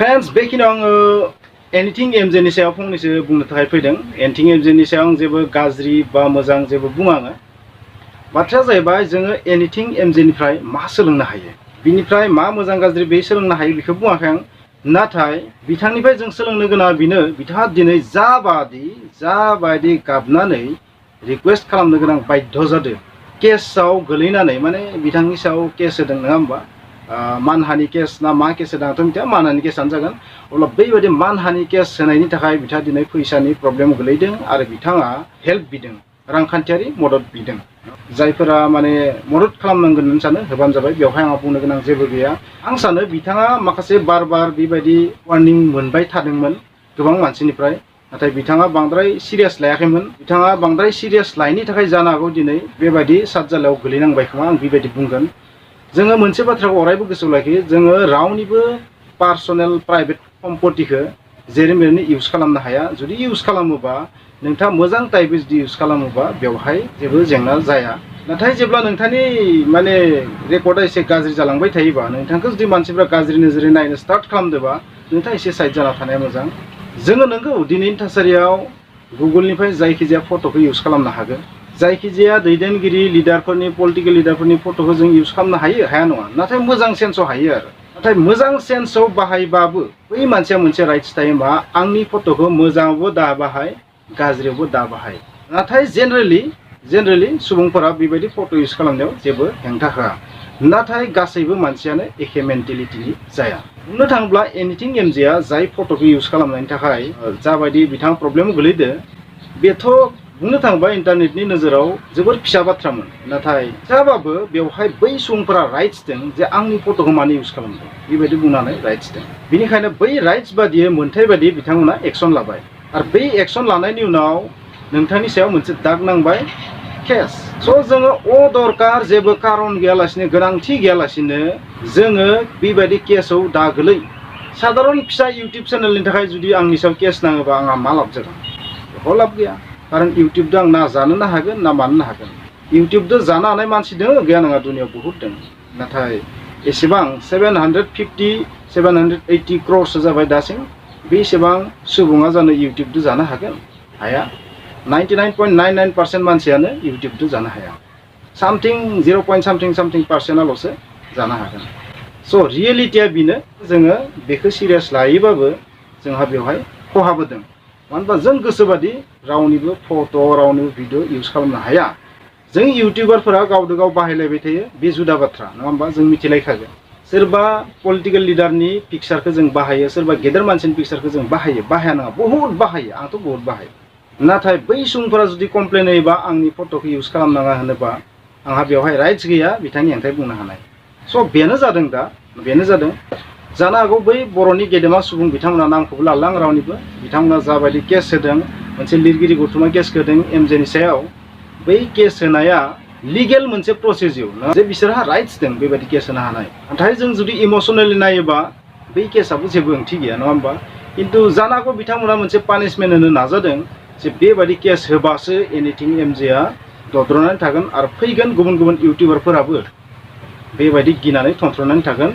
Friends बेखिनियाव आङो anything MJ नि सायाव फंनैसो बुंनो थाखाय फैदों। एनिथिं एमजे नि सायाव आं जेबो गाज्रि बा मोजां जेबो बुङा आङो। बाथ्राया जाहैबाय जोङो एनिथिं एमजे निफ्राय मा सोलोंनो हायो, बिनिफ्राय मा मोजां गाज्रि बे सोलोंनो हायो बेखौ बुङाखै आं। नाथाय बिथांनिफ्राय जों सोलोंनो गोनां बेनो, बिथाङा दिनै जाबायदि गाबनानै रिक्वेस्ट खालामनो गोनां बाध्य जादों, केसआव गोलैनानै, माने बिथांनि सायाव केस होदों नङा होमबा, मानहानि केस ना मा केस होदों आंथ' मिथिया, मानहानि केसआनो जागोन। अब्ला बैबायदि मानहानि केस होनायनि थाखाय बिथाङा दिनै फैसानि प्रब्लेम गोलैदों आरो बिथाङा हेल्प बिदों, रांखान्थियारि मदद बिदों। जायफोरा माने मदद खालामनांगोन होननानै सानो होबानो जाबाय, बेवहाय आंहा बुंनो गोनां जेबो गैया। आं सानो बिथाङा माखासे बार बेबायदि वार्निं मोनबाय थादोंमोन गोबां मानसिनिफ्राय, नाथाय बिथाङा बांद्राय सिरियास लायाखैमोन। बिथाङा बांद्राय सिरियास लायैनि थाखाय जानो हागौ दिनै बेबायदि सातजालायाव गोलैनांबाय खोमा, आं बेबायदि बुंगोन। जोङो मोनसे बाथ्राखौ अरायबो गोसोआव लाखियो, जोङो रावनिबो पार्सनेल प्राइभेट सम्पतिखौ जेरै मेरैनो इउज खालामनो हाया। जुदि इउज खालामोबा, नोंथाङा मोजां टाइपै जुदि इउज खालामोबा बेवहाय जेबो जेंना जाया। नाथाय जेब्ला नोंथांनि माने रेकर्डा एसे गाज्रि जालांबाय थायोबा, नोंथांखौ जुदि मानसिफ्रा गाज्रि नोजोरै नायनो स्टार्ट खालामदोंबा, नोंथाङा एसे साइड जाना थानाया मोजां। जोङो नंगौ दिनैनि थासारियाव गुगोलनिफ्राय जायखिजाया फट'खौ इउज खालामनो हागोन, जायखिजाया दैदेनगिरि लिडारफोरनि, पलिटिकेल लिडारफोरनि फट'खौ जों इउज खालामनो हाया नङा, नाथाय मोजां सेन्सआव हायो आरो। नाथाय मोजां सेन्सआव बाहायबाबो बै मानसिया मोनसे राइट्स थायो मा, आंनि फट'खौ मोजाङावबो दा बाहाय, गाज्रियावबो दा बाहाय। नाथाय जेनेरेलि सुबुंफोरा बेबायदि फट' इउज खालामनायाव जेबो हेंथा होआ। नाथाय गासैबो मानसियानो एखे मेन्टेलिटिनि जाया। बुंनो थाङोब्ला एनिथिं एमजेआ जाय फट'खौ इउज खालामनायनि थाखाय जाबायदि बिथाङा प्रब्लेम गोलैदो, बेथ' बुंनो थाङोबा इन्टारनेटनि नोजोराव जोबोर फिसा बाथ्रामोन। नाथाय जाबाबो बेवहाय बै सुबुंफोरा राइट्स दं जे आंनि फट'खौ मानो इउज खालामदों, बेबायदि बुंनानै राइट्स दं। बेनिखायनो बै राइट्स बादियै मोन्थाय बादि बिथांमोना एक्सन लाबाय, आरो बै एक्सन लानायनि उनाव नोंथांनि सायाव मोनसे दाग नांबाय, केस। स' जोङो अदरकार जेबो कारन गैयालासिनो, गोनांथि गैयालासिनो जोङो बेबायदि केसआव दा गोलै। साधारन फिसा इउटुब चेनेलनि थाखाय जुदि आंनि सायाव केस नाङोबा आंहा मा लाब जागोन? बेखौ लाब गैया। खारन इउटुबजों आं ना जानोनो हागोन ना मानोनो हागोन। इउटुबजों जानो हानाय मानसि दङ गैया नङा, दुनियाव बहुद दङ। नाथाय एसेबां 780 क्र'रसो जाबाय दासिम, बेसेबां सुबुङा जानो इउटुबजों जानो हागोन? हाया। 99.99% मानसियानो इउटुबजों जानो हाया। सामथिं 0.something% जानो हागोन। स' रियेलिटिया बेनो, जोङो बेखौ सिरियास लायोबाबो जोंहा बेवहाय खहाबो दं। मानो होनबा जों गोसोबादि रावनिबो फट' रावनिबो भिडिअ इउज खालामनो हाया। जों इउटिउबारफोरा गावजों गाव बाहायलायबाय थायो, बे जुदा बाथ्रा नङा होमबा, जों मिथिलायखागोन। सोरबा पलिटिकेल लिडारनि पिक्सारखौ जों बाहायो, सोरबा गेदेर मानसिनि पिक्सारखौ जों बाहाया नङा, बहुद बाहायो, आंथ' बहुद बाहायो। नाथाय बै सुबुंफोरा जुदि कमप्लेन होयोबा आंनि फट'खौ इउज खालामनाङा होनोबा, आंहा बेवहाय राइट्स गैया बिथांनि हेंथायै बुंनो हानाय। स' बेनो जादों जानो हागौ बै बर'नि गेदेमा सुबुं बिथांमोना नामखौबो लाला आं रावनिबो, बिथांमोना जाबायदि केस होदों, मोनसे लिरगिरि गौथुमा केस होदों एमजेनि सायाव, बै केस होनाया लिगेल मोनसे प्रसिडिउर जे बिसोरहा राइट्स दं बेबायदि केस होनो हानाय। नाथाय जों जुदि इमसनेलि नायोबा बै केसआबो जेबो ओंथि गैया नङा होमबा। खिन्थु जानो हागौ बिथांमोना मोनसे पानिशमेन्ट होनो नाजादों जे बेबायदि केस होबासो एनिथिं एमजेआ दद्रनानै थागोन, आरो फैगोन गुबुन गुबुन इउटिउबारफोराबो बेबायदि गिनानै थन्थ्रनानै थागोन,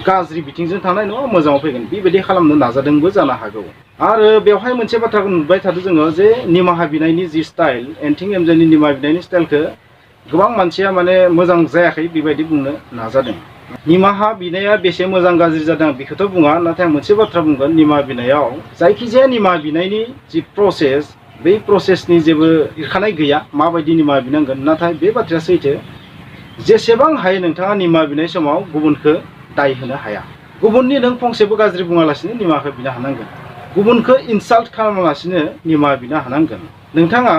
गाज्रि बिथिंजों थांनाय नङा, मोजाङाव फैगोन, बेबायदि खालामनो नाजादोंबो जानो हागौ। आरो बेवहाय मोनसे बाथ्राखौ नुबाय थादों जोङो, जे निमाहा बिनायनि जि स्टाइल, एनिथिं एमजेनि निमाहा बिनायनि स्टाइलखौ गोबां मानसिया माने मोजां जायाखै बेबायदि बुंनो नाजादों। निमाहा बिनाया बेसे मोजां गाज्रि जादों बेखौथ' बुङा, नाथाय आं मोनसे बाथ्रा बुंगोन, निमाहा बिनायाव जायखिजाया निमाहा बिनायनि जि प्रसेस, बै प्रसेसनि जेबो लिरखानाय गैया माबायदि निमाहा बिनांगोन। नाथाय बे बाथ्राया सैथो, जेसेबां हायो नोंथाङा निमाहा बिनाय समाव गुबुनखौ दाय होनो हाया। गुबुननि नों फंसेबो गाज्रि बुङालासिनो निमाहाखौ बिनो हानांगोन, गुबुनखौ इनसाल्ट खालामालासिनो निमाहा बिनो हानांगोन। नोंथाङा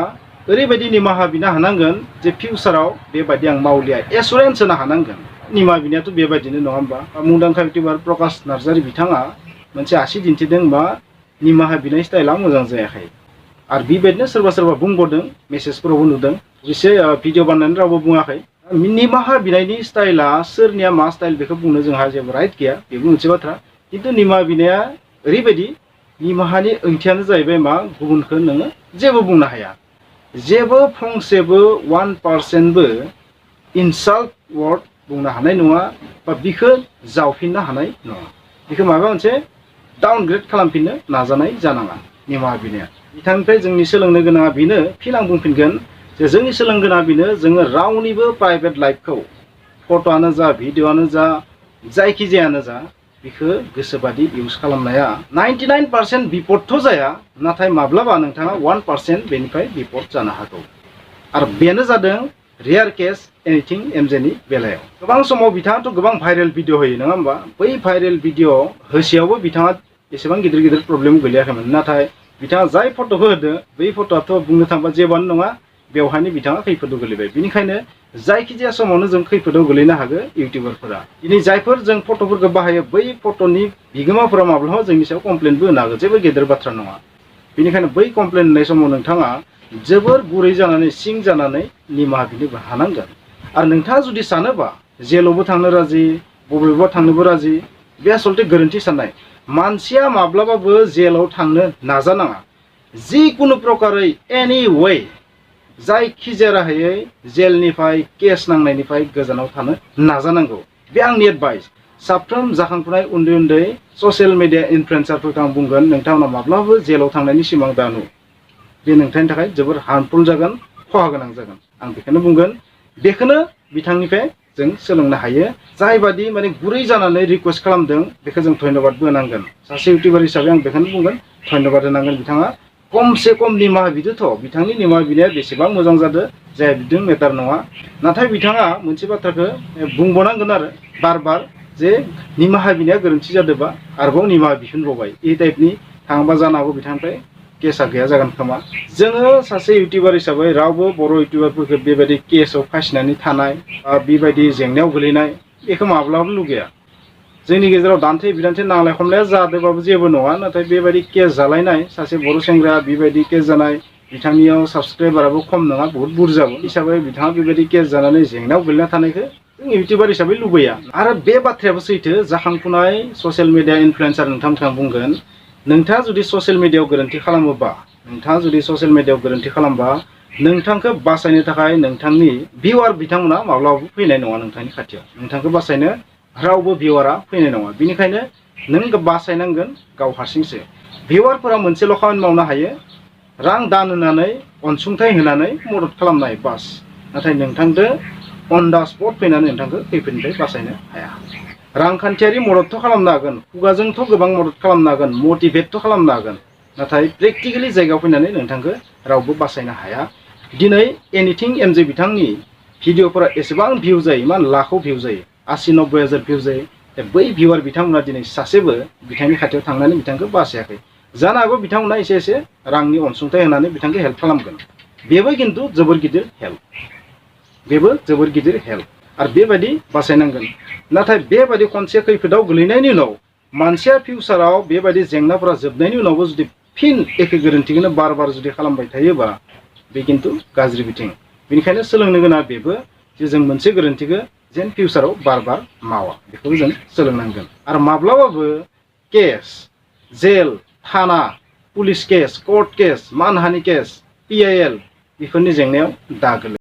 ओरैबायदि निमाहा बिनो हानांगोन जे फिउचाराव बेबायदि आं मावलिया, एसुरेन्स होनो हानांगोन। निमाहा बिनायाथ' बेबायदिनो नङा होमबा। मुंदांखा इउटिउबार प्रकाश नार्जारि बिथाङा मोनसे आसि दिन्थिदों मा निमाहा बिनाय स्टाइला मोजां जायाखै। आरो बेबायदिनो सोरबा सोरबा बुंबावदों, मेसेजफोरावबो नुदों, एसे भिडिअ बानायनानै रावबो बुङाखै। निमाहा बिनायनि स्टाइला सोरनिया मा स्टाइल बेखौ बुंनो जोंहा जेबो राइट गैया, बेबो मोनसे बाथ्रा। खिन्थु निमाहा बिनाया ओरैबायदि, निमाहानि ओंथियानो जाहैबाय मा, गुबुनखौ नोङो जेबो बुंनो हाया, जेबो फंसेबो 1%बो इनसाल्ट वार्ड बुंनो हानाय नङा, बा बिखौ जावफिननो हानाय नङा। बेखौ माबा मोनसे डाउनग्रेड खालामफिननो नाजानाय जानाङा निमाहा बिनाया। बिथांनिफ्राय जोंनि सोलोंनो गोनाङा बेनो, फिन आं बुंफिनगोन जे जोंनि सोलोंनो गोनाङा बेनो, जोङो रावनिबो प्राइभेट लाइफखौ फट'आनो जा भिडिअ'आनो जा जायखिजायानो जा बेखौ गोसोबादि इउज खालामनाया 99% बिपदथ' जाया, नाथाय माब्लाबा नोंथाङा 1% बेनिफ्राय बिपद जानो हागौ। आरो बेनो जादों रेयार केस एनिथिं एमजेनि बेलायाव। गोबां समाव बिथाङाथ' गोबां भाइरेल भिडिअ होयो नङा होमबा? बै भाइरेल भिडिअ होसेयावबो बिथाङा एसेबां गिदिर गिदिर प्रब्लेम गोलैयाखैमोन, नाथाय बिथाङा जाय फट'खौ होदो बै फट'आथ' बुंनो थाङोबा जेबोआनो नङा, बेवहायनो बिथाङा खैफोदाव गोलैबाय। बेनिखायनो जायखिजाया समावनो जों खैफोदाव गोलैनो हागौ इउटिउबारफोरा। दिनै जायफोर जों फट'फोरखौ बाहायो बै फट'नि बिगोमाफोरा माब्लाबा जोंनि सायाव कमप्लेनबो होनो हागौ, जेबो गेदेर बाथ्रा नङा। बेनिखायनो बै कमप्लेन होनाय समाव नोंथाङा जोबोर गुरै जानानै सिं जानानै निमाहा बिनो हानांगोन। आरो नोंथाङा जुदि सानोबा जेलावबो थांनो राजि, बबेबा थांनोबो राजि, बे आसलथे गोरोन्थि साननाय। मानसिया माब्लाबाबो जेलाव थांनो नाजानाङा। जिकुनु प्रकारै एनि वे जायखिजाया राहायै जेलनिफ्राय केस नांनायनिफ्राय गोजानाव थानो नाजानांगौ। बे आंनि एडभाइस। साफ्रोम जाखांफुनाय उन्दै उन्दै ससियेल मिडिया इनफ्लुएन्सारफोरखौ आं बुंगोन, नोंथांमोना माब्लाबाबो जेलाव थांनायनि सिमां दानु। बे नोंथांनि थाखाय जोबोर हार्मफुल जागोन, खहा गोनां जागोन। आं बेखौनो बुंगोन। बेखौनो बिथांनिफ्राय जों सोलोंनो हायो। जायबादि माने गुरै जानानै रिकुवेस्ट खालामदों बेखौ जों धन्यबादबो होनांगोन। सासे इउटिउबार हिसाबै आं बेखौनो बुंगोन, धन्यबाद होनांगोन। बिथाङा खमसे खम निमाहा बिदोथ'। बिथांनि निमाहा बिनाया बेसेबां मोजां जादों जाय बिदों मेटार नङा। नाथाय बिथाङा मोनसे बाथ्राखौ बुंबावनांगोन आरो बार बार, जे निमाहा बिनाया गोरोन्थि जादोंबा आरोबाव निमाहा बिफिनबावबाय। ए टाइपनि थाङोबा जानो हागौ बिथांनिफ्राय केसआ गैया जागोन खोमा। जोङो सासे इउटिउबार हिसाबै रावबो बर' इउटिउबारफोरखौ बेबायदि केसआव फासिनानै थानाय बा बेबायदि जेंनायाव गोलैनाय बेखौ माब्लाबाबो लुगैया। जोंनि गेजेराव दान्थे बिदान्थे नांलाय खमलाया जादोंबाबो जेबो नङा, नाथाय बेबायदि केस जालायनाय सासे बर' सेंग्रा बेबायदि केस जानाय, बिथांनियाव साबसक्राइबाराबो खम नङा, बहुत बुरजाबो हिसाबै बिथाङा बेबायदि केस जानानै जेंनायाव गोलैना थानायखौ जों इउटिउबार हिसाबै लुबैया। आरो बे बाथ्रायाबो सैथो, जाखांफुनाय ससियेल मिडिया इनफ्लुएन्सार नोंथांमोनखौ बुंगोन, नोंथाङा जुदि ससियेल मिडियायाव गोरोन्थि खालामोबा, नोंथांखौ बासायनो थाखाय नोंथांनि भिउआर बिथांमोना माब्लाबाबो फैनाय नङा नोंथांनि खाथियाव। नोंथांखौ बासायनो रावबो भिउआरा फैनाय नङा। बेनिखायनो नों बासायनांगोन गाव हारसिंसो। भिउआरफोरा मोनसेल' खामानि मावनो हायो, रां दान होनानै, अनसुंथाइ होनानै मदद खालामनाय, बास। नाथाय नोंथांजों अन दा स्पट फैनानै नोंथांखौ खैफोदनिफ्राय बासायनो हाया। रांखान्थियारि मददथ' खालामनो हागोन, खुगाजोंथ' गोबां मदद खालामनो हागोन, मटिभेटथ' खालामनो हागन, नाथाय प्रेक्टिकेलि जायगायाव फैनानै नोंथांखौ रावबो बासायनो हाया। दिनै एनिथिं एमजे बिथांनि भिडिअफोरा एसेबां भिउ जायो, इमान लाखआव भिउ जायो, 80-90 हाजार भिउ जायो। बै भिउआर बिथांमोना दिनै सासेबो बिथांनि खाथियाव थांनानै बिथांखौ बासायाखै। जानो हागौ बिथांमोना एसे एसे रांनि अनसुंथाइ होनानै बिथांखौ हेल्प खालामगोन। बेबो खिन्थु जोबोर गिदिर हेल्प। आरो बेबायदि बासायनांगोन। नाथाय बेबायदि खनसे खैफोदाव गोलैनायनि उनाव मानसिया फिउचाराव बेबायदि जेंनाफोरा जोबनायनि उनावबो जुदि फिन एखे गोरोन्थिखौनो बार बार जुदि खालामबाय थायोबा बे खिन्थु गाज्रि बिथिं। बेनिखायनो सोलोंनो गोनां बेबो जे जों मोनसे गोरोन्थिखौ जेन फिउचाराव बार बार मावा, बेखौबो जों सोलोंनांगोन। आरो माब्लाबाबो केस, जेल, थाना, पुलिस केस, कर्ट केस, मानहानि केस, PIL बेफोरनि जेंनायाव दा गोलैया।